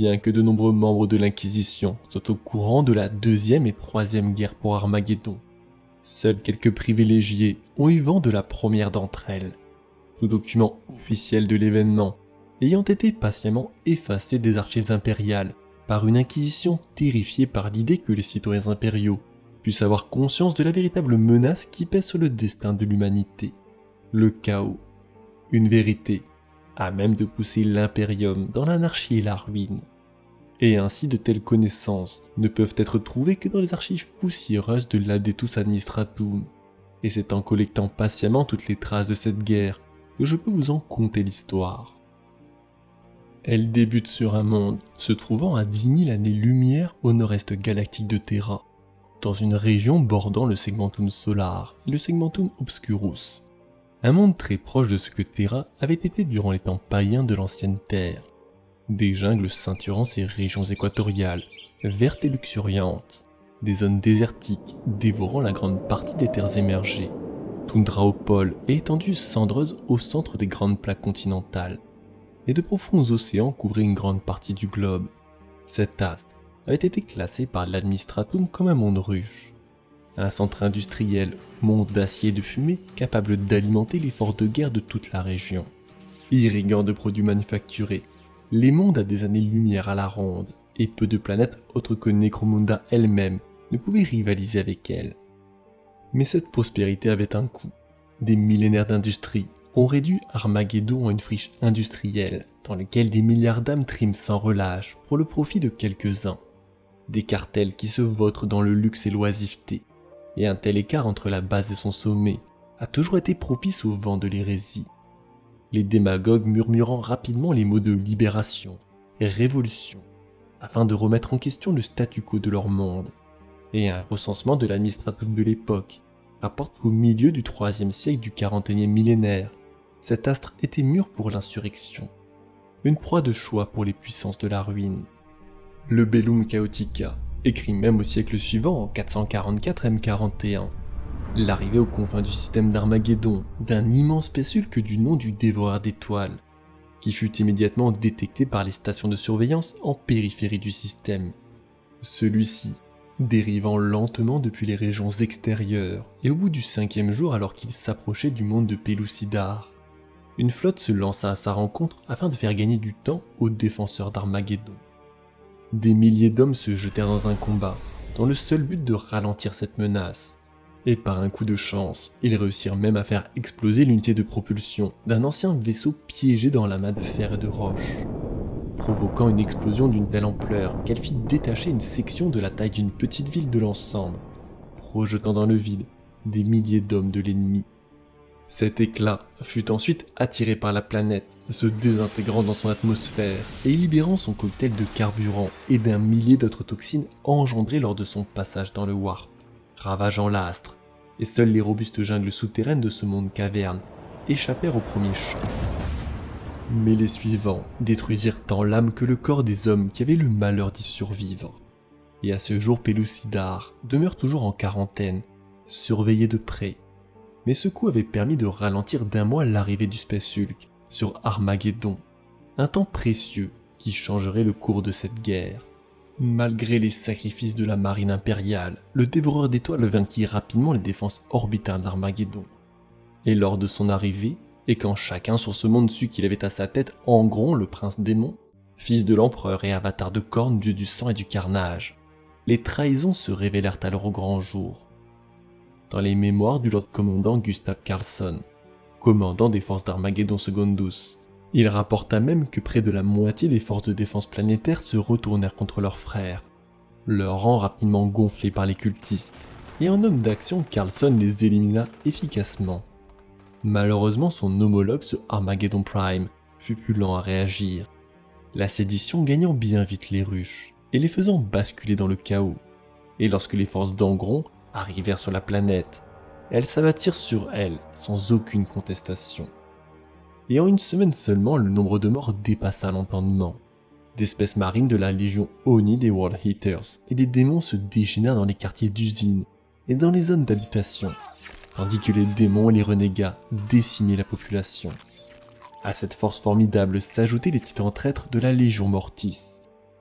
bien que de nombreux membres de l'Inquisition soient au courant de la deuxième et troisième guerre pour Armageddon, seuls quelques privilégiés ont eu vent de la première d'entre elles, tout document officiel de l'événement ayant été patiemment effacé des archives impériales par une Inquisition terrifiée par l'idée que les citoyens impériaux puissent avoir conscience de la véritable menace qui pèse sur le destin de l'humanité, le chaos, une vérité à même de pousser l'Imperium dans l'anarchie et la ruine. Et ainsi de telles connaissances ne peuvent être trouvées que dans les archives poussiéreuses de l'Adeptus Administratum, et c'est en collectant patiemment toutes les traces de cette guerre que je peux vous en conter l'histoire. Elle débute sur un monde se trouvant à 10 000 années-lumière au nord-est galactique de Terra, dans une région bordant le Segmentum Solar et le Segmentum Obscurus, un monde très proche de ce que Terra avait été durant les temps païens de l'ancienne Terre, des jungles ceinturant ses régions équatoriales, vertes et luxuriantes, des zones désertiques dévorant la grande partie des terres émergées, toundra au pôle et étendues cendreuses au centre des grandes plaques continentales, et de profonds océans couvraient une grande partie du globe. Cet astre avait été classé par l'Administratum comme un monde ruche, un centre industriel, monde d'acier et de fumée capable d'alimenter l'effort de guerre de toute la région. Irriguant de produits manufacturés, les mondes à des années-lumière à la ronde, et peu de planètes autres que Necromunda elle-même ne pouvaient rivaliser avec elle. Mais cette prospérité avait un coût. Des millénaires d'industrie ont réduit Armageddon en une friche industrielle dans laquelle des milliards d'âmes triment sans relâche pour le profit de quelques-uns. Des cartels qui se vautrent dans le luxe et l'oisiveté, et un tel écart entre la base et son sommet a toujours été propice au vent de l'hérésie. Les démagogues murmurant rapidement les mots de libération et révolution, afin de remettre en question le statu quo de leur monde, et un recensement de l'administratum de l'époque rapporte qu'au milieu du 3e siècle du 41e millénaire, cet astre était mûr pour l'insurrection, une proie de choix pour les puissances de la ruine. Le Bellum Chaotica, écrit même au siècle suivant en 444 M41, l'arrivée aux confins du système d'Armageddon d'un immense spéciulque du nom du Dévoreur d'étoiles, qui fut immédiatement détecté par les stations de surveillance en périphérie du système. Celui-ci, dérivant lentement depuis les régions extérieures, et au bout du 5e jour alors qu'il s'approchait du monde de Pellucidar, une flotte se lança à sa rencontre afin de faire gagner du temps aux défenseurs d'Armageddon. Des milliers d'hommes se jetèrent dans un combat, dans le seul but de ralentir cette menace, et par un coup de chance, ils réussirent même à faire exploser l'unité de propulsion d'un ancien vaisseau piégé dans l'amas de fer et de roche, provoquant une explosion d'une telle ampleur qu'elle fit détacher une section de la taille d'une petite ville de l'ensemble, projetant dans le vide des milliers d'hommes de l'ennemi. Cet éclat fut ensuite attiré par la planète, se désintégrant dans son atmosphère et libérant son cocktail de carburant et d'un millier d'autres toxines engendrées lors de son passage dans le Warp, ravageant l'astre, et seules les robustes jungles souterraines de ce monde caverne échappèrent au premier choc. Mais les suivants détruisirent tant l'âme que le corps des hommes qui avaient le malheur d'y survivre. Et à ce jour, Pellucidar demeure toujours en quarantaine, surveillé de près. Mais ce coup avait permis de ralentir d'un mois l'arrivée du Space Hulk sur Armageddon, un temps précieux qui changerait le cours de cette guerre. Malgré les sacrifices de la marine impériale, le Dévoreur d'étoiles vainquit rapidement les défenses orbitales d'Armageddon. Et lors de son arrivée, et quand chacun sur ce monde sut qu'il avait à sa tête Angron, le prince démon, fils de l'empereur et avatar de Khorne, dieu du sang et du carnage, les trahisons se révélèrent alors au grand jour. Dans les mémoires du Lord Commandant Gustav Karlsson, commandant des forces d'Armageddon Secondus, il rapporta même que près de la moitié des forces de défense planétaire se retournèrent contre leurs frères, leur rang rapidement gonflé par les cultistes, et en homme d'action, Karlsson les élimina efficacement. Malheureusement, son homologue sur Armageddon Prime fut plus lent à réagir, la sédition gagnant bien vite les ruches, et les faisant basculer dans le chaos. Et lorsque les forces d'Angron arrivèrent sur la planète, elles s'abattirent sur elle sans aucune contestation. Et en une semaine seulement, le nombre de morts dépassa l'entendement. D'espèces marines de la légion Oni des World Eaters et des démons se déchaînèrent dans les quartiers d'usines et dans les zones d'habitation, tandis que les démons et les renégats décimaient la population. À cette force formidable s'ajoutaient les titans traîtres de la Légion Mortis,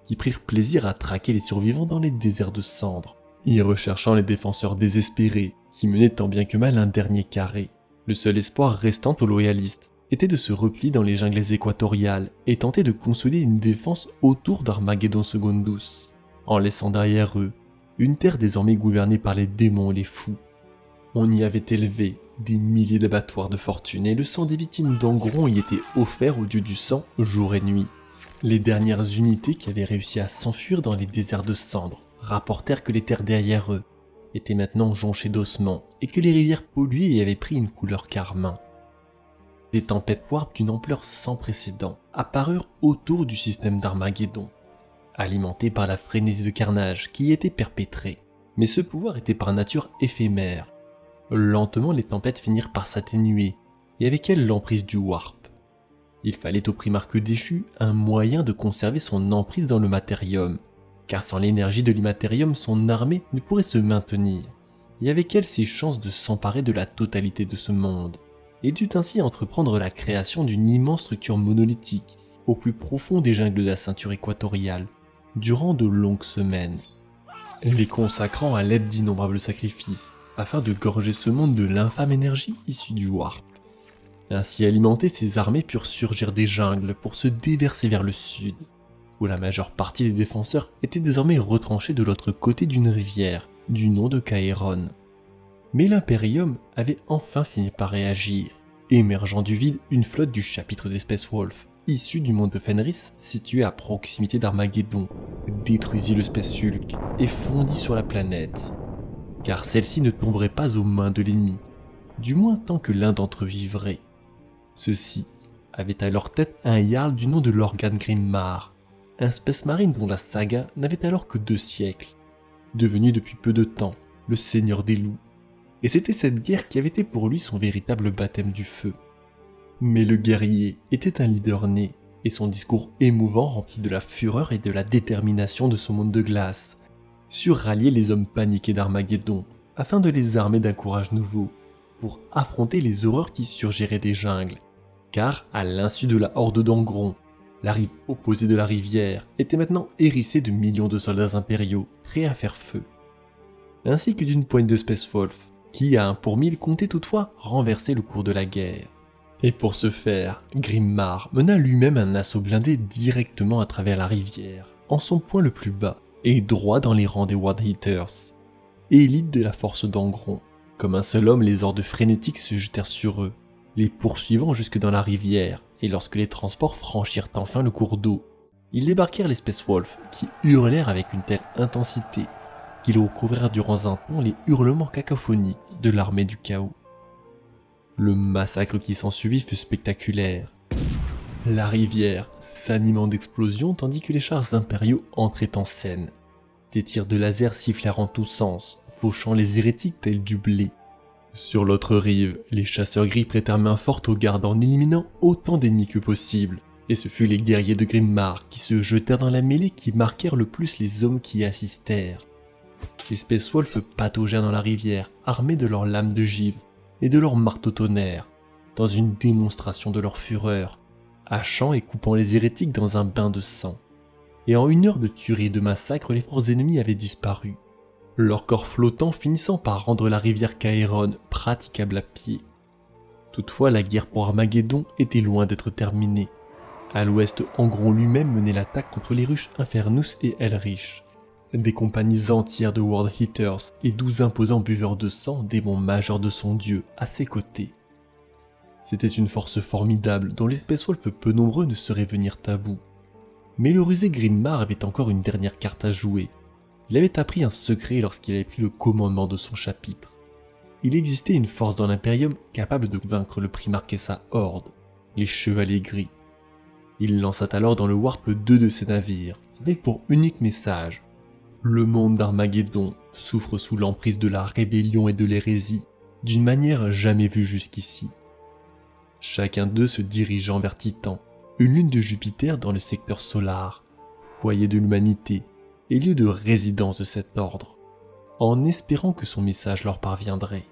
qui prirent plaisir à traquer les survivants dans les déserts de cendres, y recherchant les défenseurs désespérés, qui menaient tant bien que mal un dernier carré. Le seul espoir restant aux loyalistes était de se replier dans les jungles équatoriales et tenter de consolider une défense autour d'Armageddon Secondus, en laissant derrière eux une terre désormais gouvernée par les démons et les fous. On y avait élevé des milliers d'abattoirs de fortune et le sang des victimes d'Angron y était offert au dieu du sang jour et nuit. Les dernières unités qui avaient réussi à s'enfuir dans les déserts de cendres rapportèrent que les terres derrière eux étaient maintenant jonchées d'ossements et que les rivières polluées y avaient pris une couleur carmin. Des tempêtes warp d'une ampleur sans précédent apparurent autour du système d'Armageddon, alimentées par la frénésie de carnage qui y était perpétrée. Mais ce pouvoir était par nature éphémère. Lentement, les tempêtes finirent par s'atténuer, et avec elles l'emprise du warp. Il fallait au primarque déchu un moyen de conserver son emprise dans le matérium, car sans l'énergie de l'immatérium, son armée ne pourrait se maintenir, et avec elle ses chances de s'emparer de la totalité de ce monde. Il dut ainsi entreprendre la création d'une immense structure monolithique, au plus profond des jungles de la ceinture équatoriale, durant de longues semaines, les consacrant à l'aide d'innombrables sacrifices, afin de gorger ce monde de l'infâme énergie issue du warp. Ainsi alimentées, ces armées purent surgir des jungles pour se déverser vers le sud, où la majeure partie des défenseurs étaient désormais retranchés de l'autre côté d'une rivière, du nom de Caeron. Mais l'Imperium avait enfin fini par réagir, émergeant du vide une flotte du chapitre des Space Wolves, issue du monde de Fenris, situé à proximité d'Armageddon, détruisit le Space Hulk et fondit sur la planète. Car celle-ci ne tomberait pas aux mains de l'ennemi, du moins tant que l'un d'entre eux vivrait. Ceux-ci avaient à leur tête un Jarl du nom de Lorgan Grimmar, un Space Marine dont la saga n'avait alors que 2 siècles, devenu depuis peu de temps le Seigneur des Loups. Et c'était cette guerre qui avait été pour lui son véritable baptême du feu. Mais le guerrier était un leader né, et son discours émouvant rempli de la fureur et de la détermination de son monde de glace, sut rallier les hommes paniqués d'Armageddon, afin de les armer d'un courage nouveau, pour affronter les horreurs qui surgiraient des jungles. Car, à l'insu de la horde d'Angron, la rive opposée de la rivière était maintenant hérissée de millions de soldats impériaux, prêts à faire feu. Ainsi que d'une poigne de Space Wolves, qui à 1 pour 1000 comptait toutefois renverser le cours de la guerre. Et pour ce faire, Grimmar mena lui-même un assaut blindé directement à travers la rivière, en son point le plus bas, et droit dans les rangs des World Eaters, élite de la force d'Angron. Comme un seul homme, les hordes frénétiques se jetèrent sur eux, les poursuivant jusque dans la rivière, et lorsque les transports franchirent enfin le cours d'eau, ils débarquèrent les Space Wolves, qui hurlèrent avec une telle intensité qu'ils recouvrèrent durant un temps les hurlements cacophoniques de l'armée du chaos. Le massacre qui s'ensuivit fut spectaculaire. La rivière s'animant d'explosions tandis que les chars impériaux entraient en scène. Des tirs de laser sifflèrent en tous sens, fauchant les hérétiques tels du blé. Sur l'autre rive, les chasseurs gris prêtèrent main forte aux gardes en éliminant autant d'ennemis que possible, et ce fut les guerriers de Grimmar qui se jetèrent dans la mêlée qui marquèrent le plus les hommes qui y assistèrent. Les Space Wolves pataugèrent dans la rivière, armés de leurs lames de givre et de leurs marteaux tonnerres, dans une démonstration de leur fureur, hachant et coupant les hérétiques dans un bain de sang. Et en 1 heure de tuerie et de massacre, les forces ennemies avaient disparu, leurs corps flottants finissant par rendre la rivière Caeron praticable à pied. Toutefois, la guerre pour Armageddon était loin d'être terminée. À l'ouest, Angron lui-même menait l'attaque contre les ruches Infernus et Elrich. Des compagnies entières de World Eaters et 12 imposants buveurs de sang, démons majeurs de son dieu, à ses côtés. C'était une force formidable dont les Space Wolves peu nombreux ne sauraient venir à bout. Mais le rusé Grimmar avait encore une dernière carte à jouer. Il avait appris un secret lorsqu'il avait pris le commandement de son chapitre. Il existait une force dans l'Imperium capable de vaincre le primarque et sa horde, les Chevaliers Gris. Il lança alors dans le Warp 2 de ses navires, avec pour unique message: le monde d'Armageddon souffre sous l'emprise de la rébellion et de l'hérésie, d'une manière jamais vue jusqu'ici. Chacun d'eux se dirigeant vers Titan, une lune de Jupiter dans le secteur solar, foyer de l'humanité et lieu de résidence de cet ordre, en espérant que son message leur parviendrait.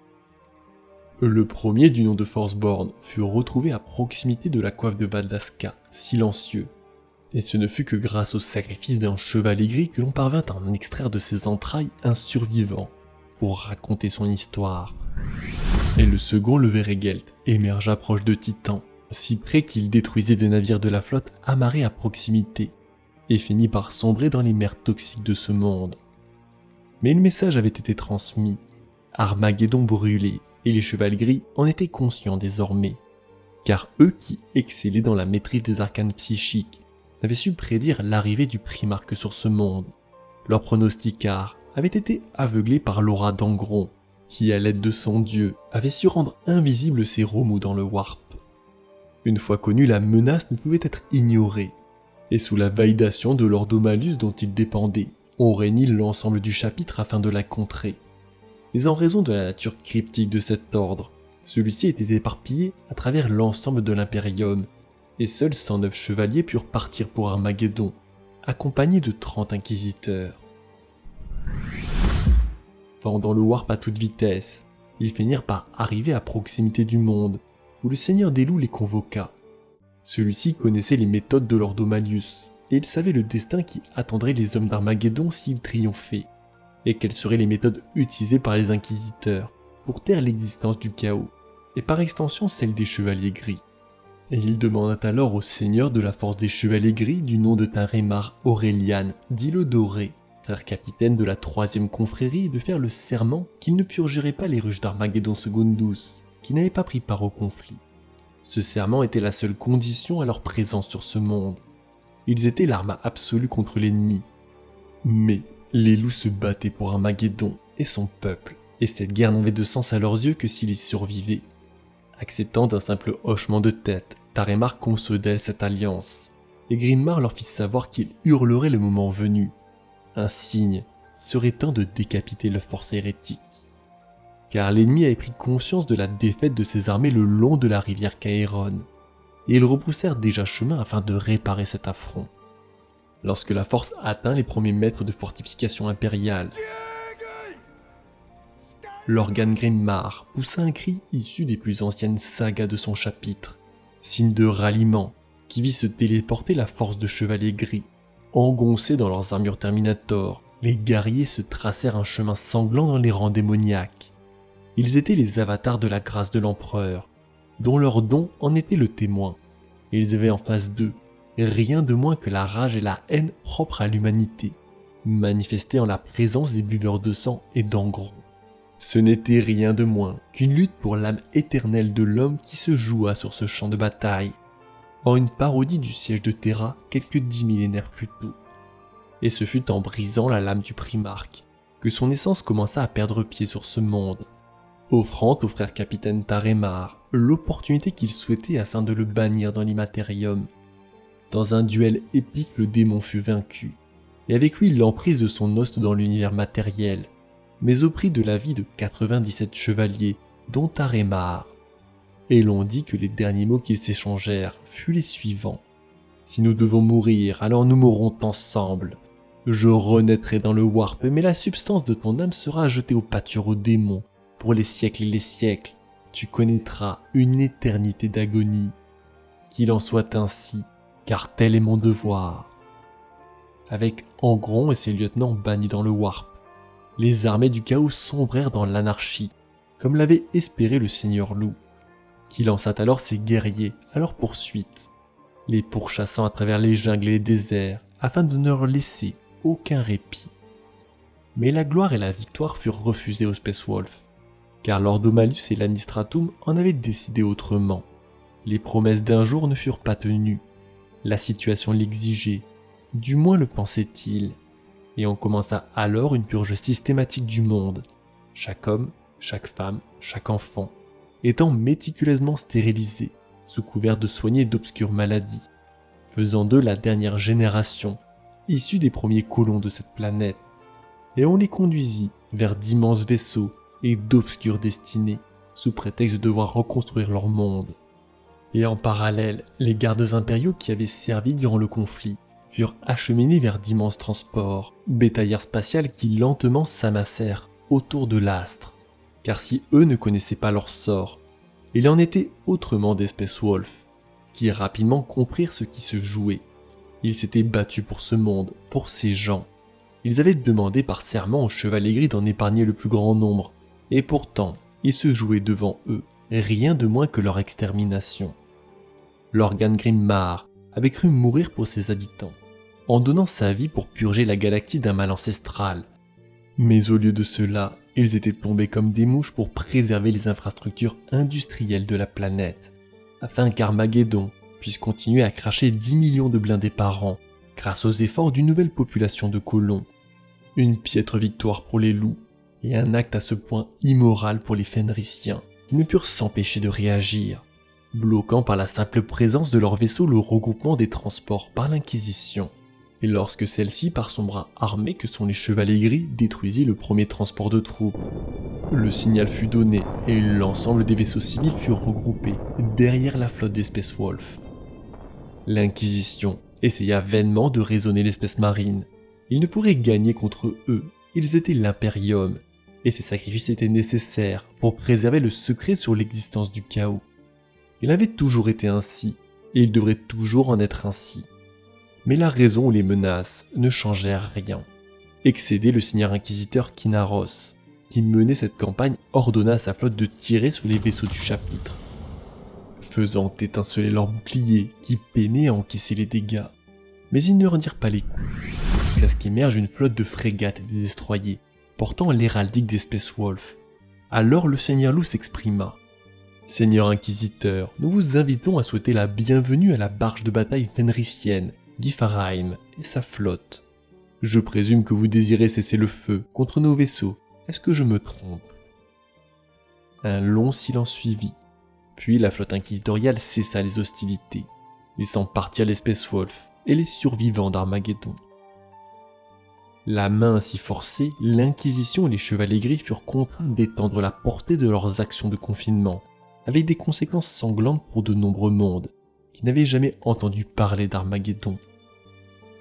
Le premier, du nom de Forceborn, fut retrouvé à proximité de la coiffe de Valdaska, silencieux, Et ce ne fut que grâce au sacrifice d'un chevalier gris que l'on parvint à en extraire de ses entrailles un survivant, pour raconter son histoire. Et le second, le Verregelt, émergea proche de Titan, si près qu'il détruisait des navires de la flotte amarrés à proximité, et finit par sombrer dans les mers toxiques de ce monde. Mais le message avait été transmis, Armageddon brûlait, et les chevaliers gris en étaient conscients désormais, car eux qui excellaient dans la maîtrise des arcanes psychiques avaient su prédire l'arrivée du Primarque sur ce monde. Leurs pronosticards avaient été aveuglés par l'aura d'Angron, qui à l'aide de son dieu avait su rendre invisibles ses remous dans le Warp. Une fois connue, la menace ne pouvait être ignorée, et sous la validation de l'Ordomalus dont il dépendait, on réunit l'ensemble du chapitre afin de la contrer. Mais en raison de la nature cryptique de cet ordre, celui-ci était éparpillé à travers l'ensemble de l'Imperium, et seuls 109 chevaliers purent partir pour Armageddon, accompagnés de 30 inquisiteurs. Fendant le Warp à toute vitesse, ils finirent par arriver à proximité du monde, où le Seigneur des Loups les convoqua. Celui-ci connaissait les méthodes de l'Ordomalius, et il savait le destin qui attendrait les hommes d'Armageddon s'ils triomphaient, et quelles seraient les méthodes utilisées par les inquisiteurs pour taire l'existence du chaos, et par extension celle des chevaliers gris. Et il demanda alors au seigneur de la force des chevaliers gris du nom de Tarémar Aurelian d'Île Dorée, frère capitaine de la 3e confrérie, de faire le serment qu'il ne purgerait pas les ruches d'Armageddon Secundus, qui n'avaient pas pris part au conflit. Ce serment était la seule condition à leur présence sur ce monde. Ils étaient l'arme absolue contre l'ennemi. Mais les loups se battaient pour Armageddon et son peuple, et cette guerre n'avait de sens à leurs yeux que s'ils y survivaient. Acceptant d'un simple hochement de tête, Tarémar consolida cette alliance, et Grimmar leur fit savoir qu'il hurlerait le moment venu. Un signe serait temps de décapiter la force hérétique. Car l'ennemi avait pris conscience de la défaite de ses armées le long de la rivière Caéron, et ils repoussèrent déjà chemin afin de réparer cet affront. Lorsque la force atteint les premiers mètres de fortification impériale, Lorgan Grimmar poussa un cri issu des plus anciennes sagas de son chapitre, signe de ralliement qui vit se téléporter la force de chevaliers gris. Engoncés dans leurs armures Terminator, les guerriers se tracèrent un chemin sanglant dans les rangs démoniaques. Ils étaient les avatars de la grâce de l'empereur, dont leur don en était le témoin. Ils avaient en face d'eux rien de moins que la rage et la haine propres à l'humanité, manifestées en la présence des buveurs de sang et d'Angron. Ce n'était rien de moins qu'une lutte pour l'âme éternelle de l'homme qui se joua sur ce champ de bataille, en une parodie du siège de Terra quelques 10 millénaires plus tôt. Et ce fut en brisant la lame du Primarque que son essence commença à perdre pied sur ce monde, offrant au frère capitaine Tarémar l'opportunité qu'il souhaitait afin de le bannir dans l'Immaterium. Dans un duel épique, le démon fut vaincu, et avec lui l'emprise de son host dans l'univers matériel, mais au prix de la vie de 97 chevaliers, dont Tarémar. Et l'on dit que les derniers mots qu'ils s'échangèrent furent les suivants. « Si nous devons mourir, alors nous mourrons ensemble. Je renaîtrai dans le Warp, mais la substance de ton âme sera jetée au pâture aux démons. Pour les siècles et les siècles, tu connaîtras une éternité d'agonie. Qu'il en soit ainsi, car tel est mon devoir. » Avec Angron et ses lieutenants bannis dans le Warp, les armées du chaos sombrèrent dans l'anarchie, comme l'avait espéré le Seigneur Loup, qui lança alors ses guerriers à leur poursuite, les pourchassant à travers les jungles et les déserts, afin de ne leur laisser aucun répit. Mais la gloire et la victoire furent refusées aux Space Wolves, car l'Ordomalus et l'Anistratum en avaient décidé autrement. Les promesses d'un jour ne furent pas tenues, la situation l'exigeait, du moins le pensait-il, et on commença alors une purge systématique du monde, chaque homme, chaque femme, chaque enfant, étant méticuleusement stérilisés, sous couvert de soigner d'obscures maladies, faisant d'eux la dernière génération, issue des premiers colons de cette planète, et on les conduisit vers d'immenses vaisseaux et d'obscures destinées, sous prétexte de devoir reconstruire leur monde. Et en parallèle, les gardes impériaux qui avaient servi durant le conflit furent acheminés vers d'immenses transports, bétaillères spatiales qui lentement s'amassèrent autour de l'astre, car si eux ne connaissaient pas leur sort, il en était autrement des Space Wolves, qui rapidement comprirent ce qui se jouait, Ils s'étaient battus pour ce monde, pour ces gens. Ils avaient demandé par serment au Chevalier Gris d'en épargner le plus grand nombre, et pourtant, il se jouait devant eux, rien de moins que leur extermination. Lorgan Grimmar avait cru mourir pour ses habitants, en donnant sa vie pour purger la galaxie d'un mal ancestral. Mais au lieu de cela, ils étaient tombés comme des mouches pour préserver les infrastructures industrielles de la planète, afin qu'Armageddon puisse continuer à cracher 10 millions de blindés par an, grâce aux efforts d'une nouvelle population de colons. Une piètre victoire pour les loups, et un acte à ce point immoral pour les Fenrisiens, qui ne purent s'empêcher de réagir, bloquant par la simple présence de leur vaisseau le regroupement des transports par l'Inquisition. Et lorsque celle-ci, par son bras armé que sont les Chevaliers Gris, détruisit le premier transport de troupes, le signal fut donné et l'ensemble des vaisseaux civils furent regroupés derrière la flotte des Space Wolves. L'Inquisition essaya vainement de raisonner l'espèce marine. Ils ne pourraient gagner contre eux, ils étaient l'Imperium, et ces sacrifices étaient nécessaires pour préserver le secret sur l'existence du chaos. Il avait toujours été ainsi, et il devrait toujours en être ainsi. Mais la raison ou les menaces ne changèrent rien. Excédé le seigneur inquisiteur Kinaros, qui menait cette campagne, ordonna à sa flotte de tirer sur les vaisseaux du chapitre, faisant étinceler leurs boucliers qui peinaient à encaisser les dégâts. Mais ils ne rendirent pas les coups, jusqu'à ce qu'émerge une flotte de frégates et de destroyers, portant l'héraldique des Space Wolves. Alors le seigneur loup s'exprima. « Seigneur inquisiteur, nous vous invitons à souhaiter la bienvenue à la barge de bataille fenrisienne, Gifaraim et sa flotte. Je présume que vous désirez cesser le feu contre nos vaisseaux. Est-ce que je me trompe ?» Un long silence suivit. Puis la flotte inquisitoriale cessa les hostilités, laissant partir les Space Wolves et les survivants d'Armageddon. La main ainsi forcée, l'Inquisition et les Chevaliers Gris furent contraints d'étendre la portée de leurs actions de confinement, avec des conséquences sanglantes pour de nombreux mondes, qui n'avaient jamais entendu parler d'Armageddon.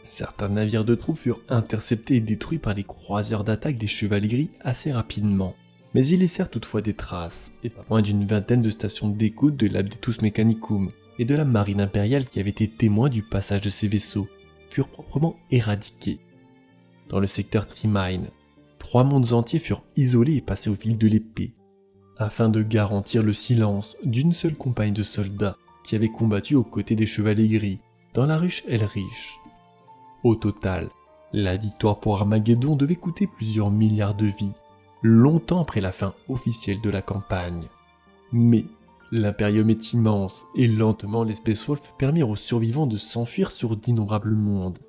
Certains navires de troupes furent interceptés et détruits par les croiseurs d'attaque des Chevaliers Gris assez rapidement, mais ils laissèrent toutefois des traces, et pas moins d'une vingtaine de stations d'écoute de l'Abdetus Mechanicum et de la marine impériale qui avaient été témoins du passage de ces vaisseaux, furent proprement éradiqués. Dans le secteur Trimine, 3 mondes entiers furent isolés et passés au fil de l'épée, afin de garantir le silence d'une seule compagnie de soldats qui avait combattu aux côtés des Chevaliers Gris dans la ruche Elrich. Au total, la victoire pour Armageddon devait coûter plusieurs milliards de vies, longtemps après la fin officielle de la campagne. Mais l'Imperium est immense et lentement les Space Wolves permirent aux survivants de s'enfuir sur d'innombrables mondes,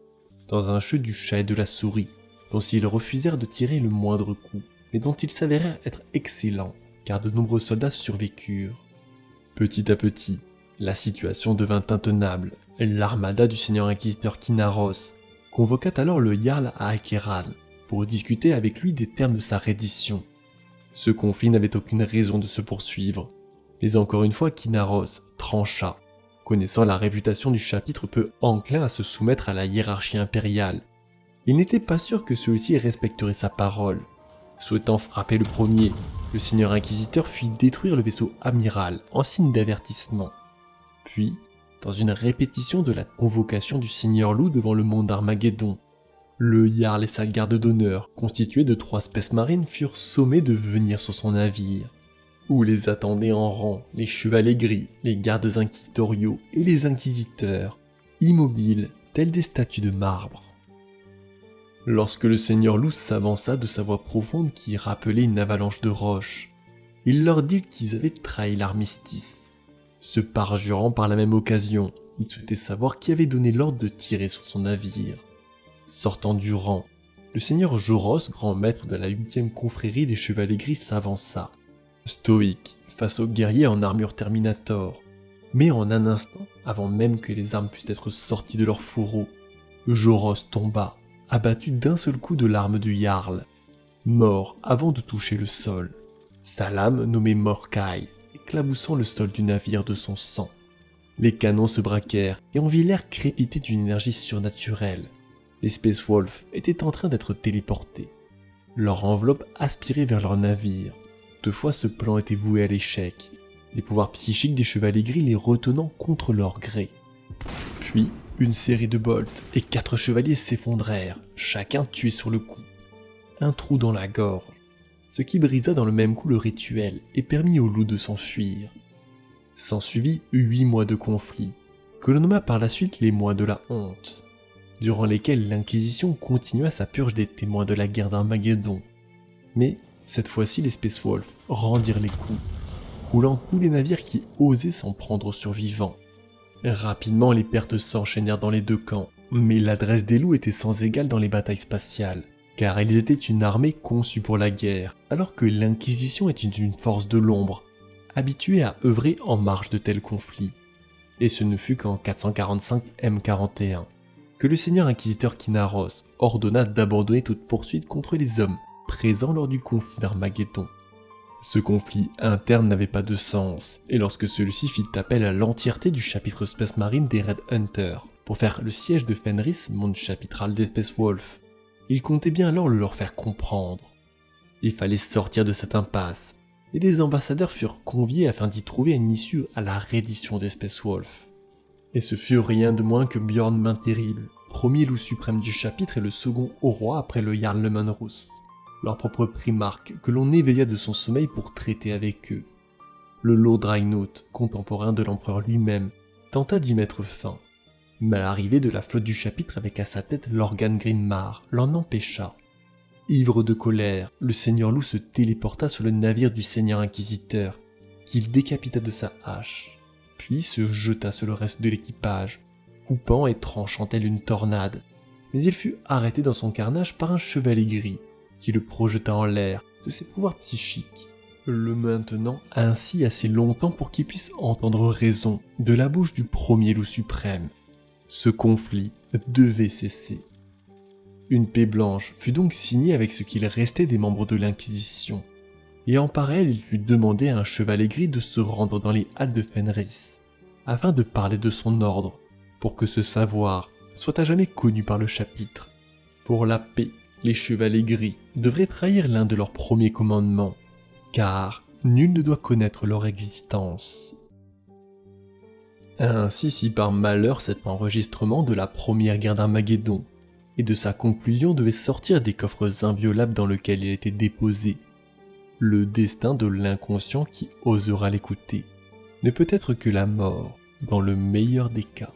dans un jeu du chat et de la souris, dont ils refusèrent de tirer le moindre coup, mais dont ils s'avérèrent être excellents, car de nombreux soldats survécurent. Petit à petit, la situation devint intenable. L'armada du seigneur inquisiteur Kinaros convoqua alors le Jarl à Akeran pour discuter avec lui des termes de sa reddition. Ce conflit n'avait aucune raison de se poursuivre, mais encore une fois Kinaros trancha, connaissant la réputation du chapitre peu enclin à se soumettre à la hiérarchie impériale. Il n'était pas sûr que celui-ci respecterait sa parole. Souhaitant frapper le premier, le seigneur inquisiteur fit détruire le vaisseau amiral en signe d'avertissement. Puis, dans une répétition de la convocation du seigneur loup devant le monde d'Armageddon, le Jarl et sa garde d'honneur, constitués de 3 Space Marines, furent sommés de venir sur son navire, où les attendaient en rang les Chevaliers Gris, les gardes inquisitoriaux et les inquisiteurs, immobiles tels des statues de marbre. Lorsque le seigneur loup s'avança de sa voix profonde qui rappelait une avalanche de roches, il leur dit qu'ils avaient trahi l'armistice. Se parjurant par la même occasion, il souhaitait savoir qui avait donné l'ordre de tirer sur son navire. Sortant du rang, le seigneur Joros, grand maître de la 8e confrérie des Chevaliers Gris, s'avança, stoïque face aux guerriers en armure Terminator. Mais en un instant, avant même que les armes puissent être sorties de leur fourreau, Joros tomba, abattu d'un seul coup de l'arme du Jarl, mort avant de toucher le sol. Sa lame, nommée Morkai, éclaboussant le sol du navire de son sang. Les canons se braquèrent et on vit l'air crépiter d'une énergie surnaturelle. Les Space Wolves étaient en train d'être téléportés, leur enveloppe aspirée vers leur navire. Toutefois, ce plan était voué à l'échec, les pouvoirs psychiques des Chevaliers Gris les retenant contre leur gré. Puis, Une série de bolts et 4 chevaliers s'effondrèrent, chacun tué sur le coup. Un trou dans la gorge, ce qui brisa dans le même coup le rituel et permit au loup de s'enfuir. S'ensuivit 8 mois de conflit, que l'on nomma par la suite les mois de la honte, durant lesquels l'Inquisition continua sa purge des témoins de la guerre d'Armageddon. Mais cette fois-ci les Space Wolves rendirent les coups, coulant tous les navires qui osaient s'en prendre aux survivants. Rapidement les pertes s'enchaînèrent dans les deux camps, mais l'adresse des loups était sans égale dans les batailles spatiales, car ils étaient une armée conçue pour la guerre, alors que l'Inquisition était une force de l'ombre, habituée à œuvrer en marge de tels conflits. Et ce ne fut qu'en 445 M41 que le seigneur inquisiteur Kinaros ordonna d'abandonner toute poursuite contre les hommes présents lors du conflit d'Armageddon. Ce conflit interne n'avait pas de sens, et lorsque celui-ci fit appel à l'entièreté du chapitre Space Marine des Red Hunters pour faire le siège de Fenris, monde chapitral des Space Wolves, il comptait bien alors le leur faire comprendre. Il fallait sortir de cette impasse, et des ambassadeurs furent conviés afin d'y trouver une issue à la reddition des Space Wolves. Et ce fut rien de moins que Bjorn Main Terrible, premier loup suprême du chapitre et le second au roi après le Jarl Manrus, leur propre primarque que l'on éveilla de son sommeil pour traiter avec eux. Le Lord Draenut, contemporain de l'empereur lui-même, tenta d'y mettre fin, mais l'arrivée de la flotte du chapitre avec à sa tête Lorgan Grinmar l'en empêcha. Ivre de colère, le seigneur loup se téléporta sur le navire du seigneur inquisiteur, qu'il décapita de sa hache, puis se jeta sur le reste de l'équipage, coupant et tranchant tel une tornade, mais il fut arrêté dans son carnage par un chevalier gris, qui le projeta en l'air de ses pouvoirs psychiques, le maintenant ainsi assez longtemps pour qu'il puisse entendre raison de la bouche du premier loup suprême. Ce conflit devait cesser. Une paix blanche fut donc signée avec ce qu'il restait des membres de l'Inquisition, et en parallèle il fut demandé à un chevalier gris de se rendre dans les halles de Fenris, afin de parler de son ordre, pour que ce savoir soit à jamais connu par le chapitre. Pour la paix, les chevaliers gris devraient trahir l'un de leurs premiers commandements, car nul ne doit connaître leur existence. Ainsi, si par malheur cet enregistrement de la première guerre d'Armageddon et de sa conclusion devait sortir des coffres inviolables dans lesquels il était déposé, le destin de l'inconscient qui osera l'écouter ne peut être que la mort dans le meilleur des cas.